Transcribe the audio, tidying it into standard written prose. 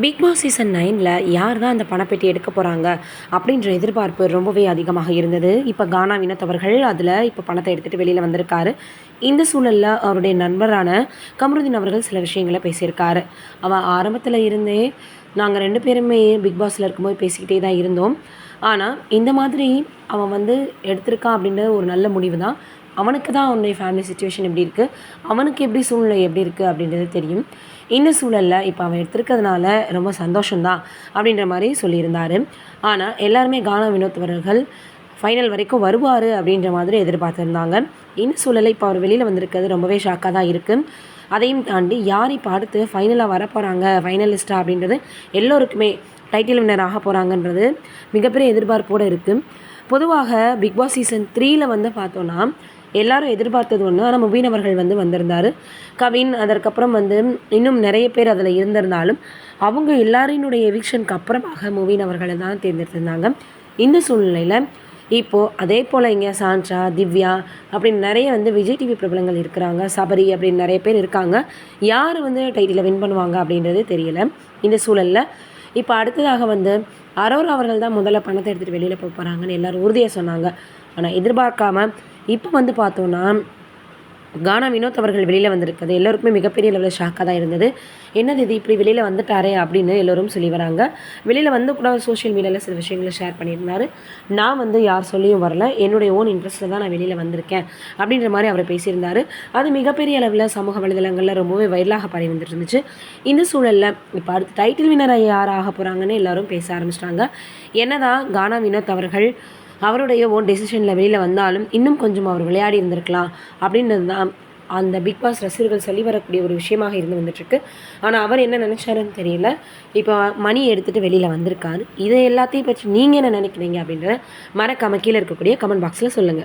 Big Boss season 9ல் யார் தான் அந்த பணப்பெட்டி எடுக்க போகிறாங்க அப்படின்ற எதிர்பார்ப்பு ரொம்பவே அதிகமாக இருந்தது. இப்போ கானா வினோத் அவர்கள் அதில் இப்போ பணத்தை எடுத்துகிட்டு வெளியில் வந்திருக்காரு. இந்த சூழலில் அவருடைய நண்பரான கமருதீன் அவர்கள் சில விஷயங்களை பேசியிருக்காரு. அவன் ஆரம்பத்தில் இருந்தே நாங்கள் 2 பேருமே பிக் பாஸில் இருக்கும்போது பேசிக்கிட்டே தான் இருந்தோம். ஆனால் இந்த மாதிரி அவன் எடுத்திருக்கான் அப்படின்ற ஒரு நல்ல முடிவு தான். அவனுக்கு தான் அவனுடைய ஃபேமிலி சிச்சுவேஷன் எப்படி இருக்குது, அவனுக்கு எப்படி சூழ்நிலை எப்படி இருக்குது அப்படின்றது தெரியும். இந்த சூழலில் இப்போ அவன் எடுத்திருக்கிறதுனால ரொம்ப சந்தோஷம்தான் அப்படின்ற மாதிரி சொல்லியிருந்தார். ஆனால் எல்லாருமே கானா வினோத் அவர்கள் ஃபைனல் வரைக்கும் வருவார் அப்படின்ற மாதிரி எதிர்பார்த்துருந்தாங்க. இந்த சூழலை இப்போ அவர் வெளியில் வந்திருக்கிறது ரொம்பவே ஷாக்காக தான் இருக்குது. அதையும் தாண்டி யார் இப்போ அடுத்து ஃபைனலாக வரப்போகிறாங்க, ஃபைனலிஸ்ட்டாக அப்படின்றது எல்லோருக்குமே டைட்டில் வின்னர் ஆக போகிறாங்கன்றது மிகப்பெரிய எதிர்பார்ப்போடு இருக்குது. பொதுவாக பிக் பாஸ் சீசன் 3ல் பார்த்தோன்னா எல்லாரும் எதிர்பார்த்தது ஒன்று. ஆனால் முபீன் அவர்கள் வந்திருந்தார். கவின், அதற்கப்புறம் இன்னும் நிறைய பேர் அதில் இருந்திருந்தாலும் அவங்க எல்லாரினுடைய எவிக்ஷனுக்கு அப்புறமாக முபீன் அவர்களை தான் தேர்ந்தெடுத்திருந்தாங்க. இந்த சூழ்நிலையில் இப்போது அதே போல் இங்கே சாண்ட்ரா, திவ்யா அப்படின்னு நிறைய விஜய் டிவி பிரபலங்கள் இருக்கிறாங்க. சபரி அப்படின்னு நிறைய பேர் இருக்காங்க. யார் டைட்டிலை வின் பண்ணுவாங்க அப்படின்றது தெரியல. இந்த சூழலில் இப்போ அடுத்ததாக அரோரா அவர்கள் தான் முதல்ல பணத்தை எடுத்துகிட்டு வெளியில் போக போகிறாங்கன்னு எல்லோரும் உறுதியாக சொன்னாங்க. ஆனால் எதிர்பார்க்காம இப்போ பார்த்தோன்னா கானா வினோத் அவர்கள் வெளியில் வந்திருக்கிறது எல்லோருக்குமே மிகப்பெரிய லெவலில் ஷாக்காக தான் இருந்தது. என்னது இது இப்படி வெளியில் வந்துட்டாரே அப்படின்னு எல்லோரும் சொல்லி வராங்க. வெளியில் கூட சோஷியல் மீடியாவில் சில விஷயங்களை ஷேர் பண்ணியிருந்தார். நான் யார் சொல்லியும் வரல, என்னுடைய ஓன் இன்ட்ரெஸ்ட்டில் தான் நான் வெளியில் வந்திருக்கேன் அப்படின்ற மாதிரி அவர் பேசியிருந்தார். அது மிகப்பெரிய அளவில் சமூக வலைதளங்களில் ரொம்பவே வைரலாக பரவி வந்துட்டு இருந்துச்சு. இந்த சூழலில் இப்போ அடுத்து டைட்டில் வினரை யார் ஆக போகிறாங்கன்னு எல்லோரும் பேச ஆரம்பிச்சிட்டாங்க. என்னதான் கானா வினோத் அவர்கள் அவருடைய ஓன் டெசிஷனில் வெளியில் வந்தாலும் இன்னும் கொஞ்சம் அவர் விளையாடி இருந்திருக்கலாம் அப்படின்றது தான் அந்த பிக் பாஸ் ரசிகர்கள் சொல்லி வரக்கூடிய ஒரு விஷயமாக வந்துட்டுருக்கு. ஆனால் அவர் என்ன நினச்சாருன்னு தெரியல. இப்போ மணி எடுத்துகிட்டு வெளியில் வந்திருக்காரு. இதை எல்லாத்தையும் பற்றி நீங்கள் என்ன நினைக்கிறீங்க அப்படின்றத மறக்காம கீழே இருக்கக்கூடிய கமெண்ட் பாக்ஸில் சொல்லுங்கள்.